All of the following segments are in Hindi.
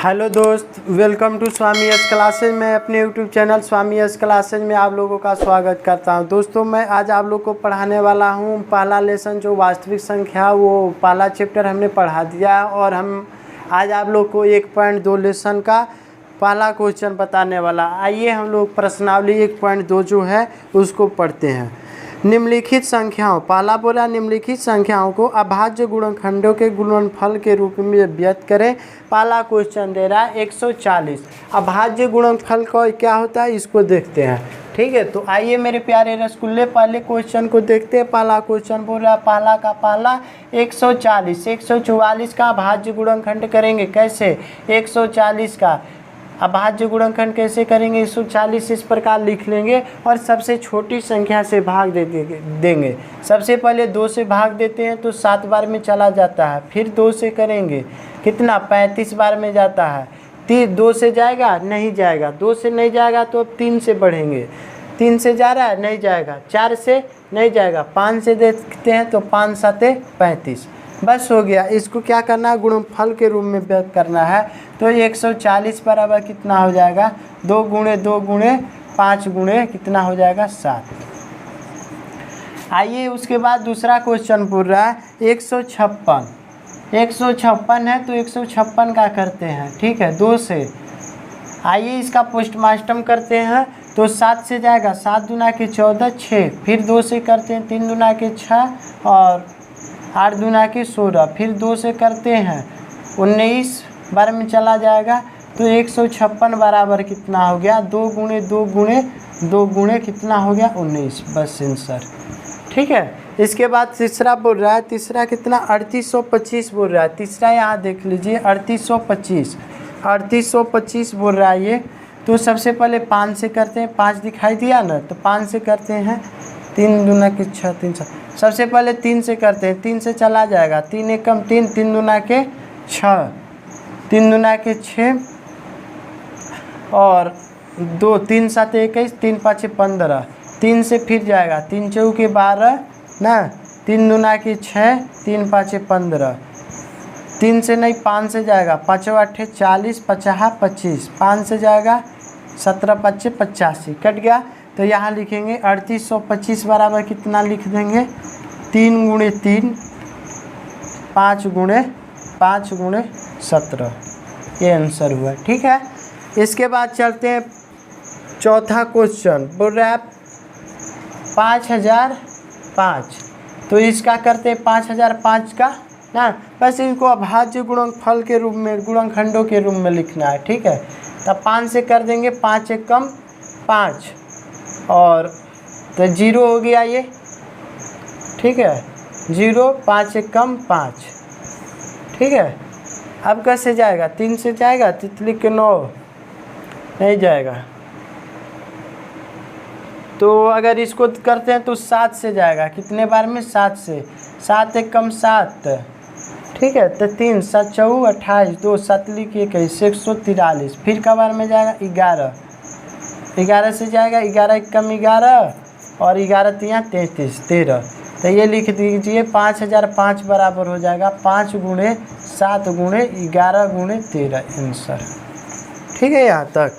हेलो दोस्त, welcome to Swami yes classes. मैं अपने YouTube channel Swami yes classes में आप लोगों का स्वागत करता हूं। दोस्तों, मैं आज आप लोग को पढ़ाने वाला हूं पहला लेसन जो वास्तविक संख्या, वो पहला चैप्टर हमने पढ़ा दिया है और हम आज आप लोग को 1.2 लेसन का पहला क्वेश्चन बताने वाला। आइए हम लोग प्रश्नावली 1.2 जो है उसको पढ़ते हैं। निम्नलिखित संख्याओं, पहला बोला निम्नलिखित संख्याओं को अभाज्य गुणनखंडों के गुणनफल के रूप में व्यक्त करें। पहला क्वेश्चन दे रहा है 140। अभाज्य गुणनफल का क्या होता है इसको देखते हैं। ठीक है, तो आइए मेरे प्यारे रसगुल्ले पहले क्वेश्चन को देखते हैं। पहला क्वेश्चन बोल रहा है पहला का पहला 140। 144 का अभाज्य गुणनखंड करेंगे कैसे? 140 का अभाज्य गुणनखंड कैसे करेंगे? 140 इस प्रकार लिख लेंगे और सबसे छोटी संख्या से भाग देंगे। सबसे पहले 2 से भाग देते हैं तो 7 बार में चला जाता है। फिर 2 से करेंगे कितना? 35 बार में जाता है। 2 से जाएगा? नहीं जाएगा। 2 से नहीं जाएगा तो अब 3 से बढ़ेंगे। 3 से जा रहा है? नहीं जाएगा। 4 से नहीं जाएगा। 5 से देखते हैं तो 5 7 35। बस हो गया। इसको क्या करना है? गुणनफल के रूप में व्यक्त करना है। तो 140 बराबर कितना हो जाएगा? 2 गुणे 2 गुणे 5 गुणे कितना हो जाएगा? 7। आइए उसके बाद दूसरा क्वेश्चन पूछ रहा है 156। 156 है तो 156 का करते हैं। ठीक है, 2 से। आइए इसका पोस्टमार्टम करते हैं तो 7 से जाएगा। 7 दूना के 14 6। फिर 2 से करते हैं 3 दूना के 6 और 8 दूना के 16। फिर 2 से करते हैं 19 बार में चला जाएगा। तो 156 बराबर कितना हो गया? 2 गुणे 2 गुणे 2 गुणे कितना हो गया? 19। बस आंसर। ठीक है, इसके बाद तीसरा बोल रहा है। तीसरा कितना? 3825 बोल रहा है। तीसरा यहाँ देख लीजिए 3825। 3825 बोल रहा है ये। तो सबसे पहले 5 से करते हैं। 5 दिखाई दिया ना, तो 5 से करते हैं। 3 दूना के 6 3 7। सबसे पहले 3 से करते हैं। 3 से चला जाएगा। 3 एकम 3, 3 दूना के 6, 3 दूना के 6 और 2, 3 7 21, 3 5 15। 3 से फिर जाएगा। 3 चौके 12 ना, 3 दूना के 6, 3 5 15। 3 से नहीं, 5 से जाएगा। 5 8 40, 50 25। 5 से जाएगा 17 5 85। कट गया। तो यहाँ लिखेंगे 3825 बराबर कितना लिख देंगे? 3 गुणे 3 5 गुणे 5 गुणे 17। ये आंसर हुआ। ठीक है, इसके बाद चलते हैं चौथा क्वेश्चन। बोल रहा है 5005। तो इसका करते हैं 5005 का ना। बस इनको अभाज्य गुणनफल के रूप में, गुणनखंडों के रूप में लिखना है। ठीक है, तब 5 से कर देंगे। 5 एकम 5 और तो 0 हो गया ये। ठीक है, 0 5 एकम 5। ठीक है, अब कैसे जाएगा? 3 से जाएगा। तितली के 9 नहीं जाएगा। तो अगर इसको करते हैं तो 7 से जाएगा। कितने बार में? 7 से। 7 एकम 7। ठीक है, तो 3 7 4 28, 2 7 लिखिए 21, 143। फिर का बार में जाएगा? 11। 11 से जाएगा। 11 एकम 11 और 11 तिया 33 13। तो ये लिख दीजिए 5005 बराबर हो जाएगा 5 गुणे 7 गुणे 11 गुणे 13 आंसर। ठीक है, यहाँ तक।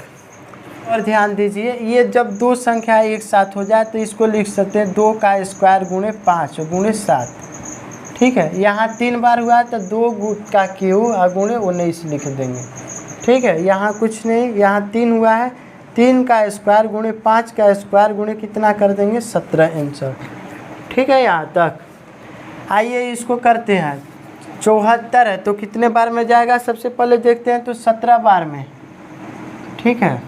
और ध्यान दीजिए, ये जब 2 संख्या एक साथ हो जाए तो इसको लिख सकते हैं 2 का स्क्वायर गुणे 5 गुणे 7। ठीक है, यहाँ 3 बार हुआ है तो 2 का क्यूब और गुणे 19 लिख देंगे। ठीक है, यहाँ कुछ नहीं, यहाँ 3 हुआ है। 3 का स्क्वायर गुणे 5 का स्क्वायर गुणे कितना कर देंगे? 17 आंसर। ठीक है, यहाँ तक। आइए इसको करते हैं। 74 है तो कितने बार में जाएगा? सबसे पहले देखते हैं तो 17 बार में। ठीक है,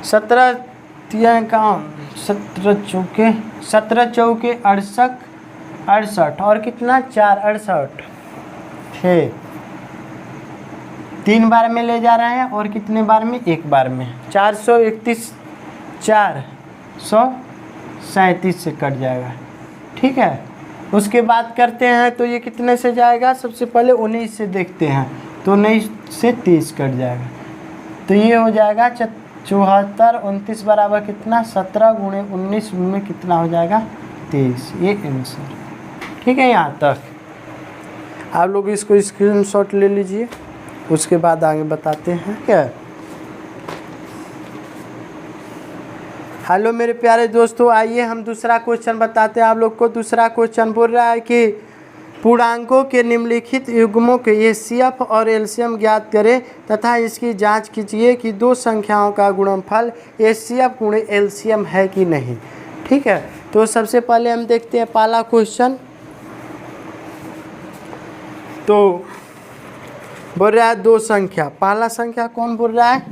17 चौके 68 68 और कितना? 4 68 6। 3 बार में ले जा रहे हैं और कितने बार में? 1 बार में। 431 437 से कट जाएगा। ठीक है, उसके बाद करते हैं तो ये कितने से जाएगा? सबसे पहले 19 से देखते हैं तो 19 से 30 कट जाएगा। तो ये हो जाएगा 74 29 बराबर कितना? 17 गुणे 19 में कितना हो जाएगा? 23। ये आंसर। ठीक है, यहाँ तक। आप लोग इसको स्क्रीनशॉट ले लीजिए, उसके बाद आगे बताते हैं। क्या हेलो मेरे प्यारे दोस्तों, आइए हम दूसरा क्वेश्चन बताते हैं आप लोग को। दूसरा क्वेश्चन बोल रहा है कि पूर्णांकों के निम्नलिखित युग्मों के एचसीएफ और एलसीएम ज्ञात करें तथा इसकी जांच कीजिए कि दो संख्याओं का गुणनफल एचसीएफ गुणे एलसीएम है कि नहीं। ठीक है, तो सबसे पहले हम देखते हैं पहला क्वेश्चन। तो बोल रहा है दो संख्या, पहला संख्या कौन बोल रहा है?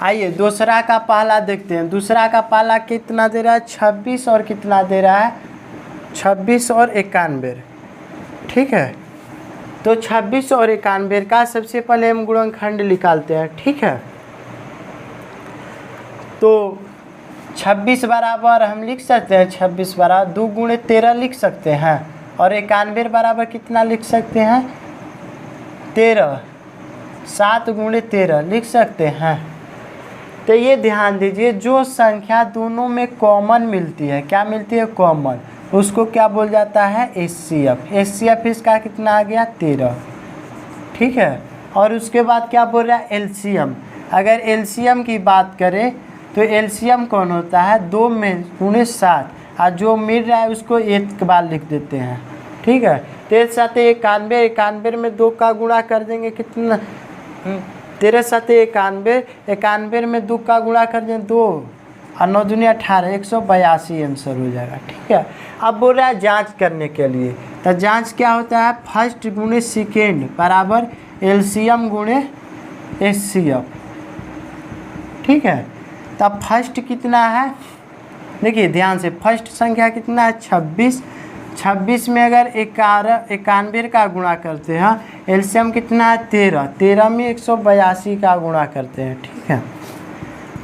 आइए दूसरा का पहला देखते हैं। दूसरा का पहला कितना दे रहा है? 26 और कितना दे रहा है? 26 और 91। ठीक है, तो 26 और 91 का सबसे पहले हम गुणनखंड निकालते हैं। ठीक है, तो 26 बराबर हम लिख सकते हैं 26 बराबर 2 गुणे 13 लिख सकते हैं, और 91 बराबर कितना लिख सकते हैं? 13, 7 गुणे 13 लिख सकते हैं। तो ये ध्यान दीजिए, जो संख्या दोनों में कॉमन मिलती है, क्या मिलती है? कॉमन, उसको क्या बोल जाता है? एचसीएफ। एचसीएफ इसका कितना आ गया? 13। ठीक है, और उसके बाद क्या बोल रहा है? एलसीएम। अगर एलसीएम की बात करें तो एलसीएम कौन होता है? 2 में गुणे 7, और जो मिल रहा है उसको एक बार लिख देते हैं। ठीक है, 13 7 91, 91 में 2 का गुणा कर देंगे, कितना? 13 7 91, 91 में 2 का गुणा कर दें 2, और 9 दूनी 18, 182 आंसर हो जाएगा। ठीक है, अब बोल रहा है जांच करने के लिए, तो जांच क्या होता है? फर्स्ट गुणे सेकेंड बराबर एलसीएम गुणे एचसीएफ। ठीक है, तब फर्स्ट कितना है? देखिए ध्यान से, फर्स्ट संख्या कितना है? 26। 26 में अगर 91 का गुणा करते हैं, एलसीएम कितना है? 13। 13 में 182 का गुणा करते हैं। ठीक है,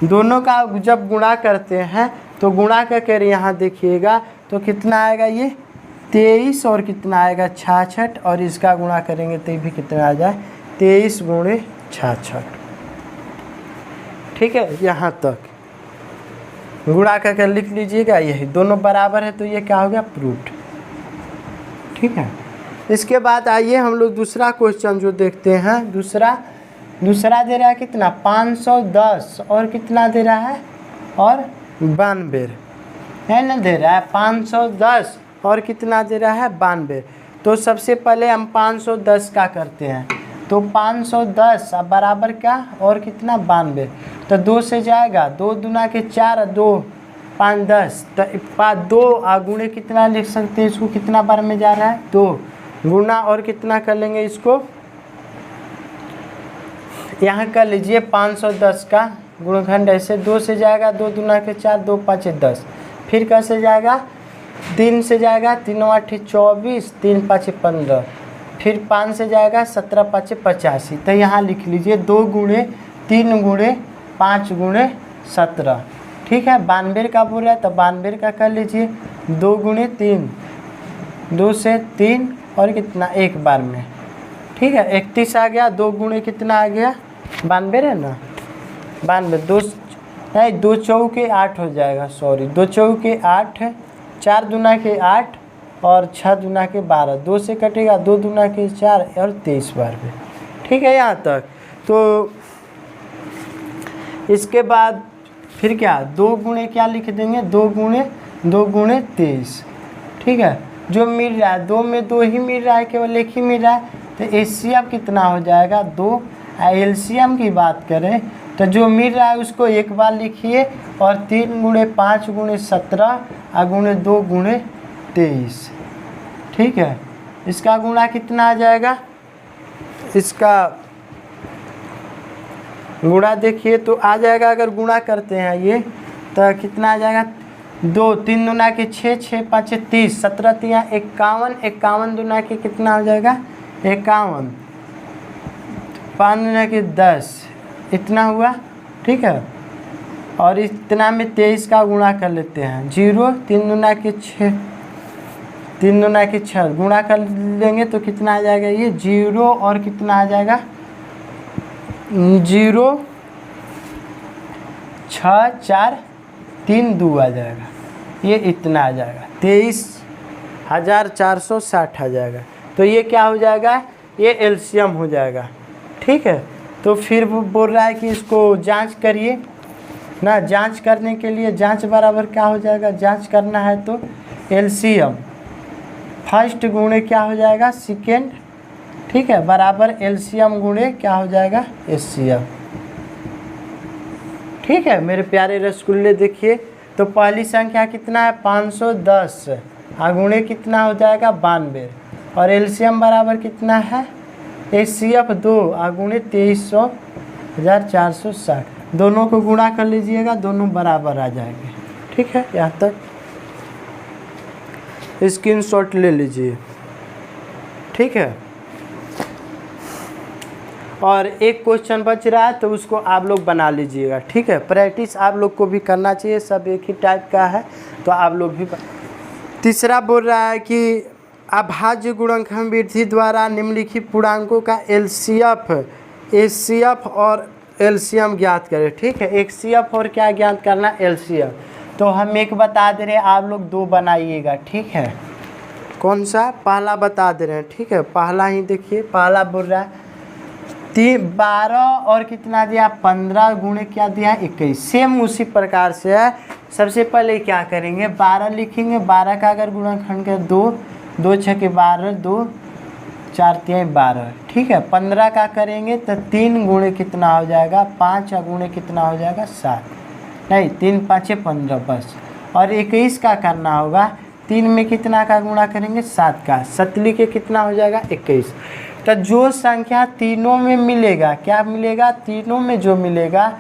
दोनों का जब गुणा करते हैं तो गुणा करके यहाँ देखिएगा तो कितना आएगा? ये 23 और कितना आएगा? 66, और इसका गुणा करेंगे तो भी कितना आ जाए? 23 गुणे 66। ठीक है, यहाँ तक गुणा करके लिख लीजिएगा। यही दोनों बराबर है तो ये क्या हो गया? प्रूव्ड। ठीक है, इसके बाद आइए हम लोग दूसरा क्वेश्चन जो देखते हैं। दूसरा दे रहा है कितना? 510 और कितना दे रहा है? और 92 है ना, दे रहा है 510 और कितना दे रहा है? 92। तो सबसे पहले हम 510 का करते हैं, तो 510 बराबर क्या? और कितना? 92। तो 2 से जाएगा, 2 दूना के 4, 2 5 10, तो 2 गुणे कितना लिख सकते हैं? इसको कितना बार में जा रहा है? 2 गुना, और कितना कर लेंगे इसको? यहाँ कर लीजिए 510 का गुणनखंड ऐसे, 2 से जाएगा, 2 दूना के 4, 2 5 10, फिर कैसे जाएगा? 3 से जाएगा, 3 8 24, 3 5 15, फिर 5 से जाएगा, 17 5 85। तो यहाँ लिख लीजिए 2 गुणे 3 गुणे 5 गुणे 17। ठीक है, 92 का बोल रहा है तो 92 का कर लीजिए, 2 गुणे 3, 2 से 3 और कितना? एक बार में। ठीक है, 31 आ गया। 2 गुणे कितना आ गया? 92 है ना, 92, 2 नहीं 2 चौके 8 हो जाएगा, सॉरी 2 चौके 8, 4 दूना के 8 और 6 दूना के 12, 2 से कटेगा, 2 दूना के 4 और 23 बार में। ठीक है, यहाँ तक। तो इसके बाद फिर क्या? 2 गुणे क्या लिख देंगे? 2 गुणे 23। ठीक है, जो मिल रहा है 2 में 2 ही मिल रहा है, केवल एक ही मिल रहा है, तो एचसीएफ कितना हो जाएगा? 2। एलसीएम की बात करें तो जो मिल रहा है उसको एक बार लिखिए, और 3 गुणे 5 गुणे 17 और गुणे 2 गुणे 23। ठीक है, इसका गुणा कितना आ जाएगा? इसका गुणा देखिए तो आ जाएगा, अगर गुणा करते हैं ये तो कितना आ जाएगा? 2 3 दूना के 6, 6 5 30, 17 3 51, 51 दूना के कितना हो जाएगा? 51, 5 दूना के 10, इतना हुआ। ठीक है, और इतना में 23 का गुणा कर लेते हैं। 0 3 दूना के 6, 3 दूना के 6 गुणा कर लेंगे तो कितना आ जाएगा? ये 0 और कितना आ जाएगा? 0 6 4 3 2 आ जाएगा, ये इतना आ जाएगा। 23 1460 आ जाएगा। तो ये क्या हो जाएगा, ये एलसीएम हो जाएगा। ठीक है, तो फिर वो बोल रहा है कि इसको जांच करिए ना। जांच करने के लिए जांच बराबर क्या हो जाएगा, जांच करना है तो एलसीएम फर्स्ट गुणे क्या हो जाएगा, सेकेंड। ठीक है, बराबर एलसीएम गुणे क्या हो जाएगा, एचसीएफ। ठीक है मेरे प्यारे रसगुल्ले, देखिए तो पहली संख्या कितना है 510, गुणे कितना हो जाएगा 92, और एलसीएम बराबर कितना है एचसीएफ 2 गुणे 2300 1460। दोनों को गुणा कर लीजिएगा, दोनों बराबर आ जाएंगे। ठीक है, यहाँ तक स्क्रीनशॉट ले लीजिए। ठीक है, और एक क्वेश्चन बच रहा है तो उसको आप लोग बना लीजिएगा। ठीक है, प्रैक्टिस आप लोग को भी करना चाहिए, सब एक ही टाइप का है तो आप लोग भी। तीसरा बोल रहा है कि अभाज्य गुणनखंड विधि द्वारा निम्नलिखित पूर्णांकों का एलसीएफ, एचसीएफ और एलसीएम ज्ञात करें। ठीक है, एचसीएफ और क्या ज्ञात करना, एलसीएम। तो हम एक बता दे रहे हैं, आप लोग दो बनाइएगा। ठीक है, कौन सा, पहला बता दे रहे हैं। ठीक है, पहला ही देखिए, पहला बोल रहा है 12 और कितना दिया 15 गुणे क्या दिया 21। सेम उसी प्रकार से है। सबसे पहले क्या करेंगे, 12 लिखेंगे, 12 का अगर गुणनखंड कर 2, 2 छके 12, 2 4 3 12। ठीक है, 15 का करेंगे तो 3 गुणे कितना हो जाएगा 5, गुणे कितना हो जाएगा 7, नहीं 3 5 15 बस। और 21 का करना होगा, 3 में कितना का गुणा करेंगे 7 का, 7 लिखे कितना हो जाएगा 21। तो जो संख्या तीनों में मिलेगा, क्या मिलेगा, तीनों में जो मिलेगा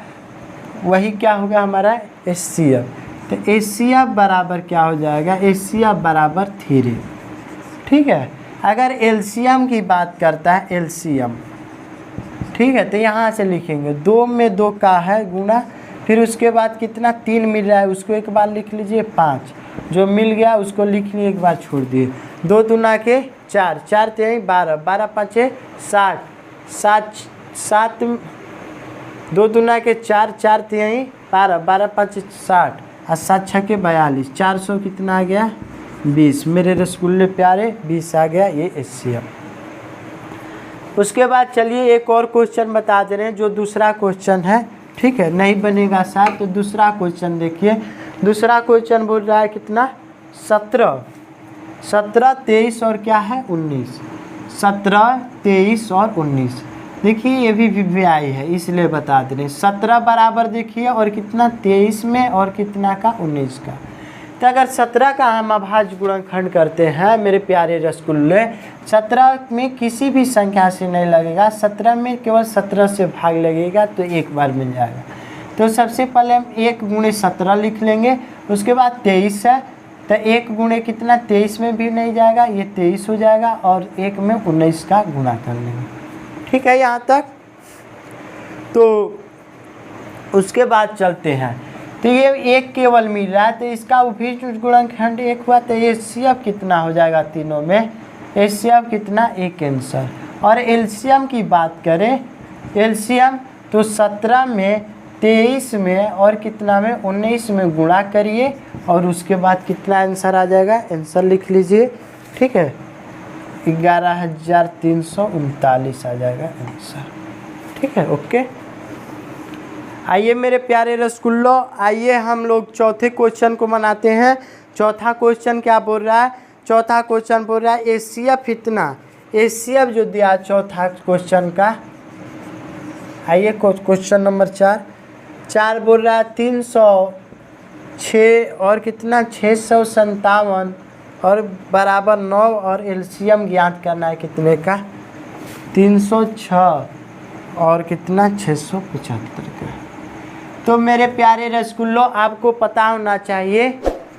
वही क्या होगा हमारा एचसीएफ। तो एचसीएफ बराबर क्या हो जाएगा, एचसीएफ बराबर 3। ठीक है, अगर एलसीएम की बात करता है एलसीएम, ठीक है, तो यहाँ से लिखेंगे 2 में 2 का है गुणा, फिर उसके बाद कितना 3 मिल रहा है उसको एक बार लिख लीजिए 5, जो मिल गया उसको लिख लिए एक बार छोड़ दिए। 2 दूना के 4, 4 3 12, 12 5 60, 7 2 दूना के 4, 4 3 12, 12 5 60 और 7 6 के 42, 400 कितना आ गया 20। मेरे रसगुल्ले प्यारे 20 आ गया, ये एचसीएफ। उसके बाद चलिए एक और क्वेश्चन बता दे रहे हैं, जो दूसरा क्वेश्चन है। ठीक है, नहीं बनेगा साथ तो दूसरा क्वेश्चन देखिए। दूसरा क्वेश्चन बोल रहा है कितना 17, 23 और क्या है 19, 17 23 और 19। देखिए ये भी वीवीआई है इसलिए बता दे रहे हैं। 17 बराबर देखिए और कितना 23 में और कितना का 19 का। तो अगर 17 का हम अभाज्य गुणनखंड करते हैं मेरे प्यारे रसगुल्ले, 17 में किसी भी संख्या से नहीं लगेगा, 17 में केवल 17 से भाग लगेगा तो एक बार मिल जाएगा। तो सबसे पहले हम 1 गुणे 17 लिख लेंगे, उसके बाद 23 है तो 1 गुणे कितना 23 में भी नहीं जाएगा, ये 23 हो जाएगा, और 1 में 19 का गुणा कर लेंगे। ठीक है यहाँ तक। तो उसके बाद चलते हैं, तो ये 1 केवल मिल रहा है तो इसका अभिज्य गुणनखंड 1 हुआ, तो एचसीएफ कितना हो जाएगा तीनों में, एचसीएफ कितना 1 आंसर। और एलसीएम की बात करें, एलसीएम तो 17 में 23 में और कितना में 19 में गुणा करिए और उसके बाद कितना आंसर आ जाएगा, आंसर लिख लीजिए। ठीक है, 11,339 आ जाएगा आंसर। ठीक है, ओके। आइए मेरे प्यारे रसगुल्लो, आइए हम लोग चौथे क्वेश्चन को बनाते हैं। चौथा क्वेश्चन क्या बोल रहा है, चौथा क्वेश्चन बोल रहा है एचसीएफ इतना, एचसीएफ जो दिया चौथा क्वेश्चन का। आइए क्वेश्चन नंबर 4 बोल रहा है 306 और कितना 657 और बराबर 9 और एलसीएम ज्ञात करना है कितने का, 306 और कितना 675 का। तो मेरे प्यारे रसगुल्लो आपको पता होना चाहिए,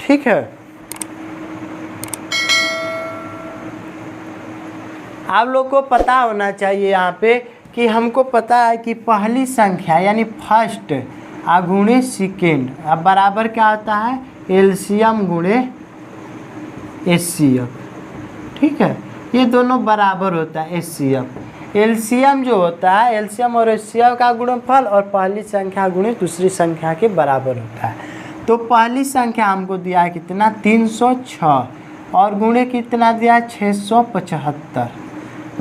ठीक है, आप लोग को पता होना चाहिए यहाँ पे कि हमको पता है कि पहली संख्या यानी फर्स्ट गुणे सेकेंड अब बराबर क्या होता है, एलसीएम गुणे एचसीएफ। ठीक है, ये दोनों बराबर होता है एचसीएफ। एलसीएम जो होता है, एलसीएम और एचसीएफ का गुणनफल और पहली संख्या गुणे दूसरी संख्या के बराबर होता है। तो पहली संख्या हमको दिया है कितना 306 और गुणे कितना दिया 675।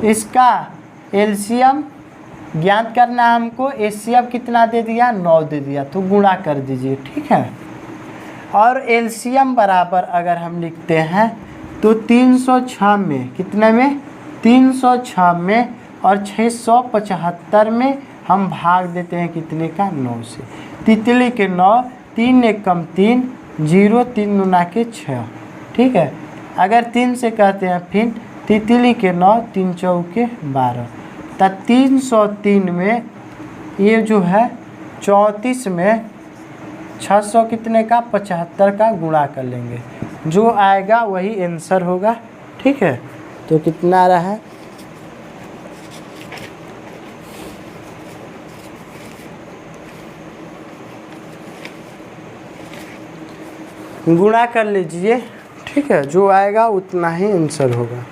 इसका एलसीएम ज्ञात करना है हमको, एचसीएफ कितना दे दिया 9 दे दिया, तो गुणा कर दीजिए, ठीक है। और एलसीएम बराबर अगर हम लिखते हैं तो 306 में, कितने में 306 में, और 675 में हम भाग देते हैं कितने का 9 से। तितली के 9, 3 एक कम 3, 0 3 गुना के 6, ठीक है। अगर 3 से कहते हैं फिर तितली के 9, 3 चौके 12, तो 303 में ये जो है 34 में 600 कितने का 75 का गुणा कर लेंगे, जो आएगा वही आंसर होगा, ठीक है। तो कितना रहा है, गुणा कर लीजिए, ठीक है, जो आएगा उतना ही आंसर होगा।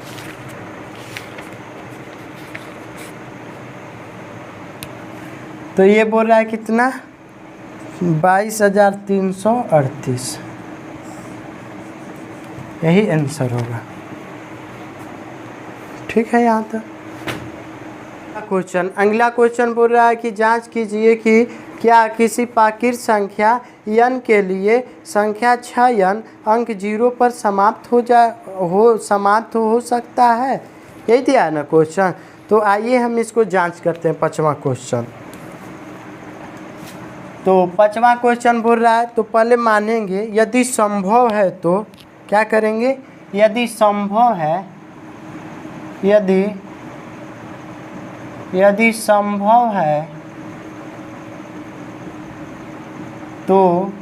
तो ये बोल रहा है कितना 22,338, यही आंसर होगा, ठीक है। यहाँ तक क्वेश्चन। अगला क्वेश्चन बोल रहा है कि जांच कीजिए कि क्या किसी प्राकृत संख्या n के लिए संख्या 6n अंक 0 पर समाप्त हो सकता है। यही दिया है ना क्वेश्चन। तो आइए हम इसको जांच करते हैं। 5वां क्वेश्चन, तो 5वां क्वेश्चन बोल रहा है, तो पहले मानेंगे यदि संभव है, तो क्या करेंगे, यदि संभव है, यदि संभव है तो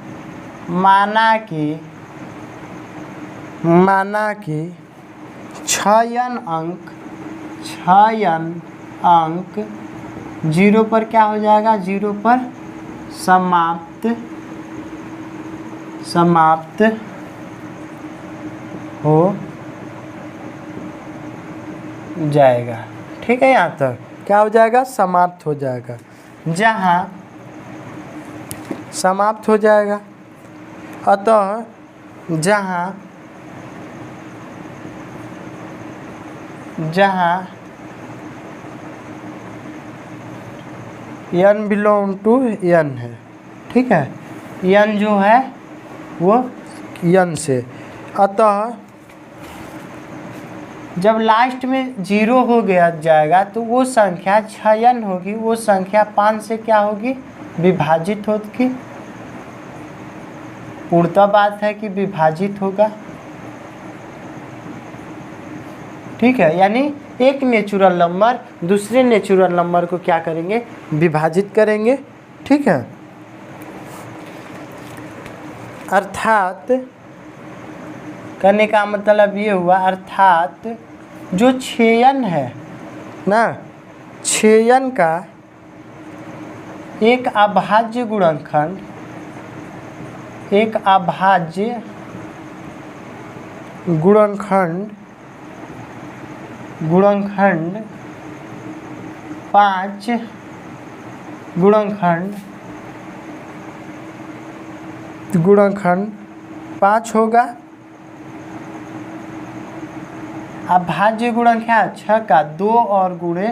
माना कि 6n अंक 0 पर क्या हो जाएगा, 0 पर समाप्त हो जाएगा, ठीक है। यहाँ तक क्या हो जाएगा, समाप्त हो जाएगा। जहाँ समाप्त हो जाएगा, अतः जहाँ n बिलोंग टू n है, ठीक है, n जो है वो n से, अतः जब लास्ट में 0 हो जाएगा तो वो संख्या 6n होगी, वो संख्या 5 से क्या होगी, विभाजित होगी। पूर्णतः बात है कि विभाजित होगा, ठीक है। यानी एक नेचुरल नंबर दूसरे नेचुरल नंबर को क्या करेंगे, विभाजित करेंगे, ठीक है। अर्थात करने का मतलब ये हुआ, अर्थात जो 6n है ना, 6n का एक अभाज्य गुणनखंड, एक अभाज्य गुणनखंड 5 गुणनखंड 5 होगा। अभाज्य गुणनखंड 6 का 2 और गुणे,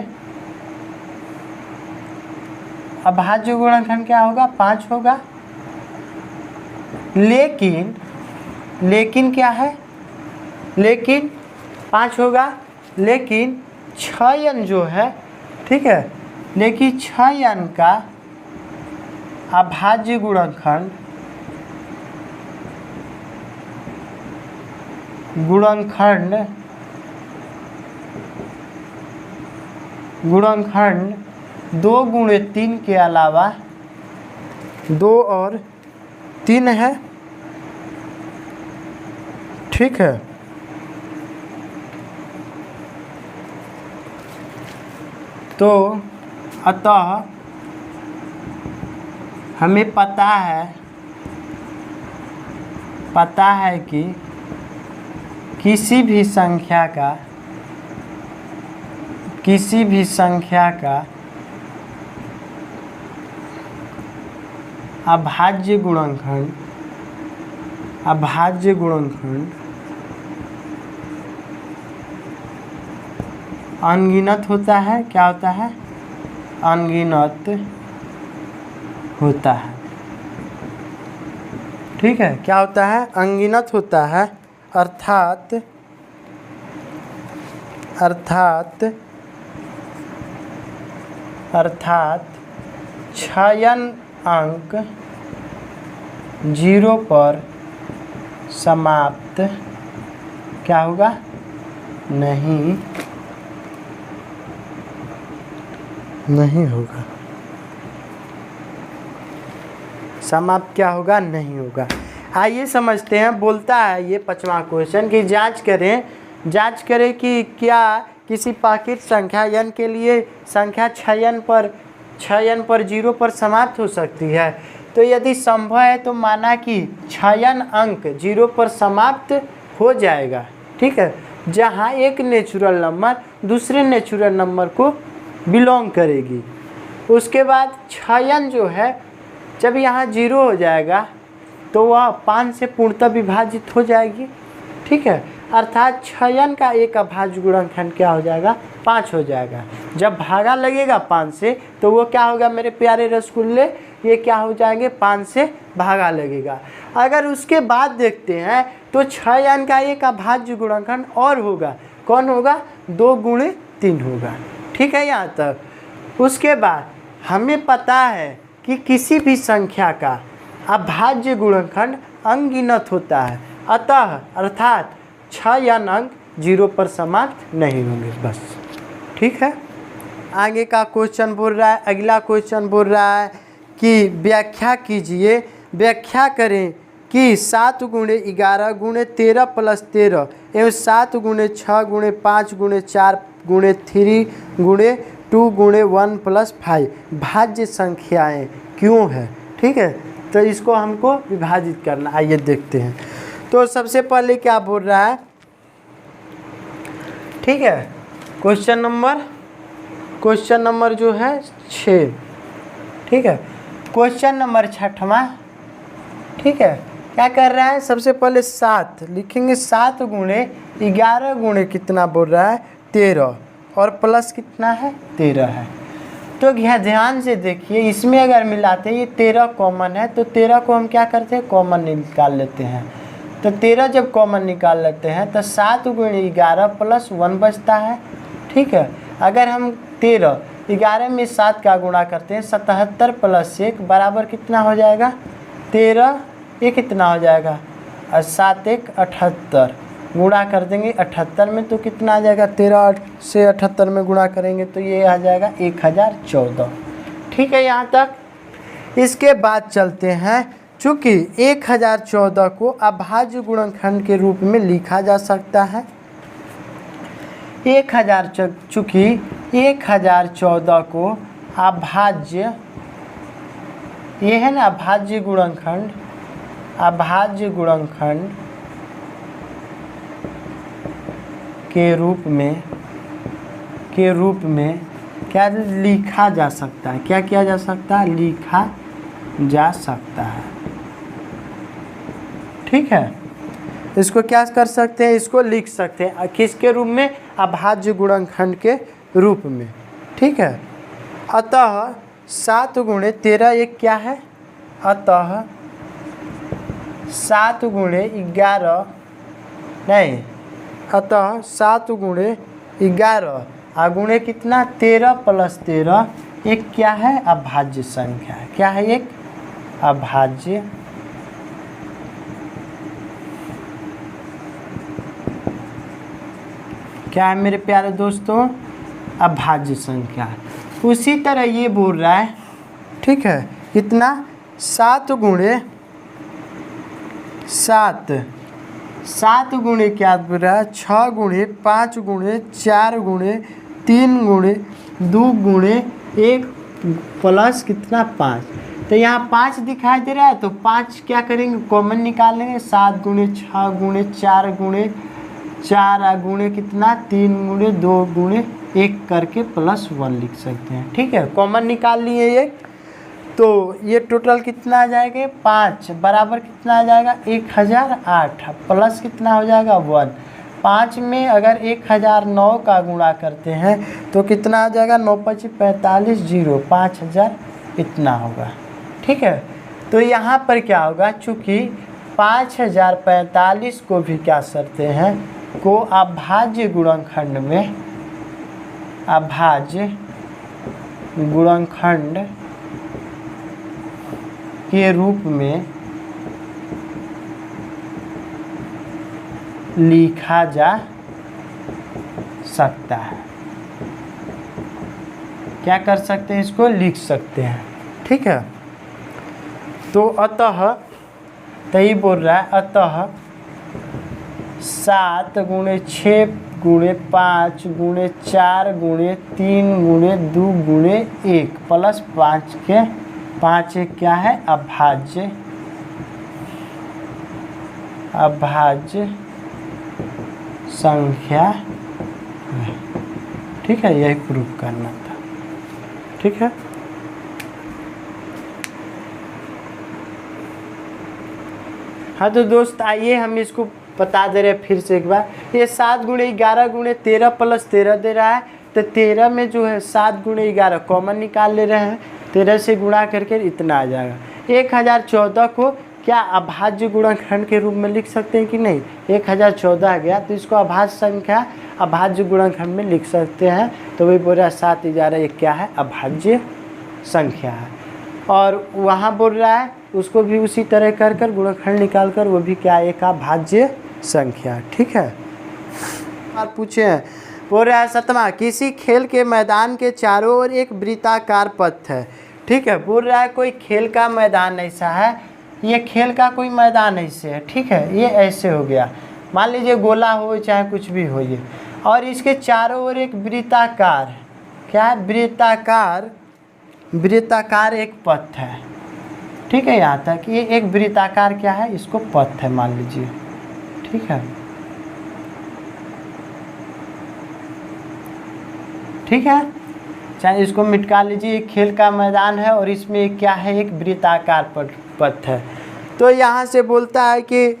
अभाज्य गुणनखंड क्या होगा, 5 होगा। लेकिन क्या है, लेकिन 5 होगा, लेकिन 6n जो है, ठीक है, लेकिन 6n का अभाज्य गुणनखंड गुणनखंड 2 गुणे 3 के अलावा 2 और 3 है, ठीक है। तो अतः हमें पता है कि किसी भी संख्या का अभाज्य गुणनखंड अनगिनत होता है। क्या होता है? अनगिनत होता है। ठीक है, क्या होता है? अनगिनत होता है। अर्थात छयन अंक 0 पर समाप्त क्या होगा? नहीं होगा। समाप्त क्या होगा? नहीं होगा। आइए समझते हैं। बोलता है ये 5वां क्वेश्चन कि जांच करें कि क्या किसी पाकिट संख्या n के लिए संख्या छयन पर 0 पर समाप्त हो सकती है। तो यदि संभव है तो माना कि छयन अंक 0 पर समाप्त हो जाएगा। ठीक है, जहाँ एक नेचुरल नंबर दूसरे नेचुरल नंबर को बिलोंग करेगी। उसके बाद छयन जो है जब यहाँ 0 हो जाएगा तो वह 5 से पूर्णतः विभाजित हो जाएगी। ठीक है, अर्थात छयन का एक अभाज्य गुणनखंड क्या हो जाएगा? 5 हो जाएगा। जब भागा लगेगा 5 से तो वो क्या होगा मेरे प्यारे रसगुल्ले? ये क्या हो जाएंगे? 5 से भागा लगेगा। अगर उसके बाद देखते हैं तो छयन का एक अभाज्य गुणनखंड और होगा। कौन होगा? 2 गुणे 3 होगा। ठीक है यहाँ तक। उसके बाद हमें पता है कि किसी भी संख्या का अभाज्य गुणनखंड अनगिनत होता है। अतः अर्थात छयन अंक 0 पर समाप्त नहीं होंगे। बस ठीक है। आगे का क्वेश्चन बोल रहा है, अगला क्वेश्चन बोल रहा है कि व्याख्या कीजिए, व्याख्या करें कि 7 गुणे 11 गुणे 13 प्लस 13 एवं 7 गुणे 6 गुणे 5 गुणे 4 गुणे 3 गुणे 2 गुणे 1 प्लस 5 भाज्य संख्याएं क्यों है। ठीक है, तो इसको हमको विभाजित करना। आइए देखते हैं। तो सबसे पहले क्या बोल रहा है? ठीक है, क्वेश्चन नंबर जो है 6। ठीक है, क्वेश्चन नंबर 6वां। ठीक है, क्या कर रहा है? सबसे पहले 7 लिखेंगे। 7 गुणे 11 गुणे कितना बोल रहा है? 13 और प्लस कितना है? 13 है। तो यहाँ ध्यान से देखिए, इसमें अगर मिलाते हैं ये 13 कॉमन है तो 13 को हम क्या करते हैं? कॉमन निकाल लेते हैं। तो 13 जब कॉमन निकाल लेते हैं तो 7 गुणे 11 प्लस 1 बचता है। ठीक है, अगर हम 11 में 7 का गुणा करते हैं 77 प्लस 1 बराबर कितना हो जाएगा? 13। ये कितना हो जाएगा? 7 1 78 गुणा कर देंगे 78 में तो कितना आ जाएगा? 13 से 78 में गुणा करेंगे तो ये आ जाएगा 1014। ठीक है यहाँ तक। इसके बाद चलते हैं। चूँकि 1014 को अभाज्य गुणनखंड के रूप में लिखा जा सकता है। चूँकि 1014 को अभाज्य, ये है ना अभाज्य गुणनखंड के रूप में क्या लिखा जा सकता है? क्या किया जा सकता है? लिखा जा सकता है। ठीक है, इसको क्या कर सकते हैं? इसको लिख सकते हैं। किसके रूप में? अभाज्य गुणनखंड के रूप में। ठीक है, अतः 7 गुणे 13 एक क्या है? अतः 7 गुणे 11 नहीं, अतः 7 गुणे 11 गुणे कितना? 13 प्लस 13 एक क्या है? अभाज्य संख्या है। क्या है? एक अभाज्य क्या है मेरे प्यारे दोस्तों? अभाज्य संख्या। उसी तरह ये बोल रहा है। ठीक है, कितना? 7 गुणे 7 गुणे क्या बोल रहा है? 6 गुणे 5 गुणे 4 गुणे 3 गुणे 2 गुणे 1 प्लस कितना? 5। तो यहाँ 5 दिखाई दे रहा है तो 5 क्या करेंगे? कॉमन निकाल लेंगे। 7 गुणे 6 गुणे 4 गुणे 4 गुणे कितना? 3 गुणे 2 गुणे 1 करके प्लस 1 लिख सकते हैं। ठीक है, कॉमन निकाल लिए एक, तो ये टोटल कितना आ जाएगा? 5 बराबर कितना आ जाएगा? 1008 प्लस कितना हो जाएगा? 1। 5 में अगर 1009 का गुणा करते हैं तो कितना आ जाएगा, 9 5 45 0 5000 इतना होगा। ठीक है, तो यहाँ पर क्या होगा, चूँकि 5045 को भी क्या करते हैं, को अभाज्य गुणनखंड में, अभाज्य गुणनखंड के रूप में लिखा जा सकता है। क्या कर सकते हैं, इसको लिख सकते हैं। ठीक है, तो अतः तही बोल रहा है, अतः 7 × 6 × 5 × 4 × 3 × 2 × 1 प्लस 5 के 5 एक क्या है, अभाज्य, अभाज्य संख्या है। ठीक है, यही प्रूफ करना था। ठीक है, हाँ तो दोस्त आइए हम इसको बता दे रहे हैं फिर से एक बार। ये 7 × 11 × 13 प्लस 13 दे रहा है, तो 13 में जो है 7 × 11 कॉमन निकाल ले रहे हैं, 13 से गुणा करके इतना आ जाएगा। 1014 को क्या अभाज्य गुणनखंड के रूप में लिख सकते हैं कि नहीं, 1014 आ गया तो इसको अभाज्य संख्या, अभाज्य गुणनखंड में लिख सकते हैं। तो वही बोल रहा है 7 11 एक क्या है, अभाज्य संख्या है। और वहाँ बोल रहा है उसको भी उसी तरह कर कर गुणनखंड निकाल कर, वो भी क्या, एक अभाज्य संख्या। ठीक है, और पूछे हैं, बोल रहा है 7वां, किसी खेल के मैदान के चारों ओर एक वृत्ताकार पथ है। ठीक है, बोल रहा है कोई खेल का मैदान ऐसा है, ये खेल का कोई मैदान ऐसे है। ठीक है, ये ऐसे हो गया, मान लीजिए गोला हो चाहे कुछ भी हो ये, और इसके चारों ओर एक वृत्ताकार, क्या है, वृत्ताकार, वृत्ताकार एक पथ है। ठीक है, यहाँ तक ये एक वृत्ताकार क्या है, इसको पथ है मान लीजिए। ठीक है, ठीक है, चाहे इसको मिटका लीजिए, एक खेल का मैदान है और इसमें एक क्या है, एक वृत्ताकार पथ है। तो यहाँ से बोलता है कि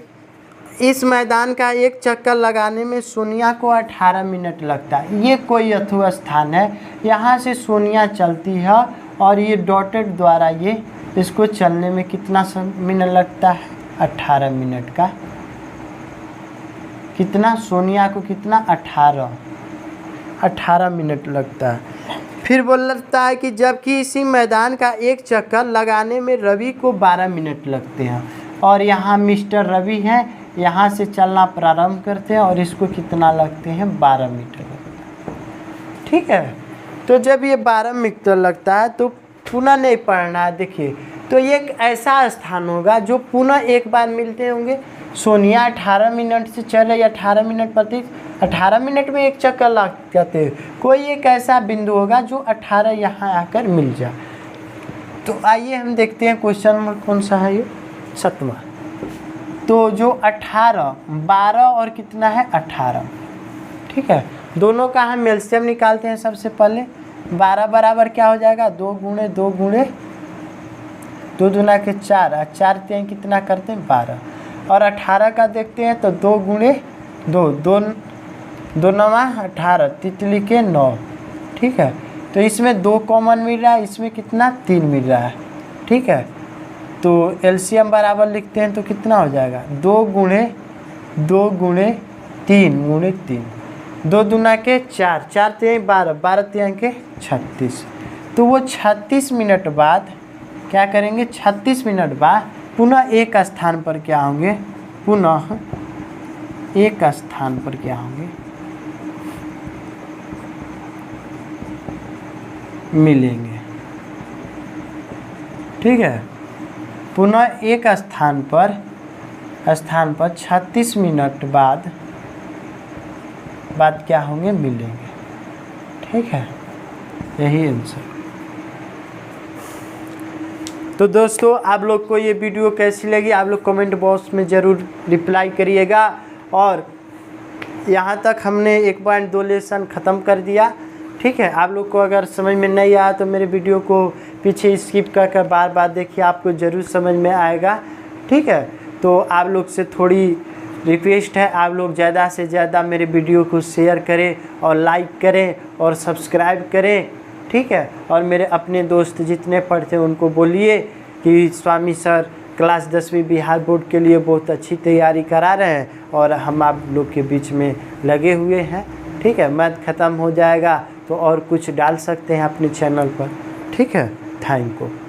इस मैदान का एक चक्कर लगाने में सोनिया को 18 मिनट लगता है। ये कोई अथवा स्थान है, यहाँ से सोनिया चलती है और ये डॉटेड द्वारा ये इसको चलने में कितना मिनट लगता है, 18 मिनट का। कितना, सोनिया को कितना, 18 मिनट लगता है। फिर बोलता है कि जबकि इसी मैदान का एक चक्कर लगाने में रवि को 12 मिनट लगते हैं, और यहाँ मिस्टर रवि हैं, यहाँ से चलना प्रारंभ करते हैं और इसको कितना लगते हैं, 12 मीटर लगता है। ठीक है, तो जब ये 12 मीटर लगता है तो पुनः नहीं पढ़ना है। देखिए, तो ये एक ऐसा स्थान होगा जो पुनः एक बार मिलते होंगे। सोनिया 18 मिनट से चल रही, 18 मिनट प्रति, 18 मिनट में एक चक्कर लग जाते हैं। कोई एक ऐसा बिंदु होगा जो 18 यहाँ आकर मिल जाए। तो आइए हम देखते हैं क्वेश्चन नंबर कौन सा है, ये 7वां। तो जो 18, 12 और कितना है, 18। ठीक है, दोनों का हम एलसीएम निकालते हैं सबसे पहले। 12 बराबर क्या हो जाएगा, 2 × 2 × 2 दूना के 4, 4 3 कितना करते हैं, 12। और 18 का देखते हैं तो 2 × 2, 2 9 18, तितली के 9। ठीक है, तो इसमें 2 कॉमन मिल रहा है, इसमें कितना, 3 मिल रहा है। ठीक है, तो एलसीएम बराबर लिखते हैं तो कितना हो जाएगा, 2 × 2 × 3 × 3, 2 दूना के 4, 4 3 12, 12 3 के 36। तो वो 36 मिनट बाद क्या करेंगे, 36 मिनट बाद पुनः एक स्थान पर क्या होंगे, पुनः एक स्थान पर क्या होंगे, मिलेंगे। ठीक है, पुनः एक स्थान पर 36 मिनट बाद क्या होंगे, मिलेंगे। ठीक है, यही आंसर। तो दोस्तों आप लोग को ये वीडियो कैसी लगी, आप लोग कमेंट बॉक्स में ज़रूर रिप्लाई करिएगा। और यहाँ तक हमने 1.2 लेसन ख़त्म कर दिया। ठीक है, आप लोग को अगर समझ में नहीं आया तो मेरे वीडियो को पीछे स्किप कर बार बार देखिए, आपको ज़रूर समझ में आएगा। ठीक है, तो आप लोग से थोड़ी रिक्वेस्ट है आप लोग ज़्यादा से ज़्यादा मेरे वीडियो को शेयर करें और लाइक करें और सब्सक्राइब करें, ठीक है। और मेरे अपने दोस्त जितने पढ़ते हैं उनको बोलिए कि स्वामी सर क्लास 10वीं बिहार बोर्ड के लिए बहुत अच्छी तैयारी करा रहे हैं और हम आप लोग के बीच में लगे हुए हैं, ठीक है। मैथ ख़त्म हो जाएगा तो और कुछ डाल सकते हैं अपने चैनल पर, ठीक है। Thank you.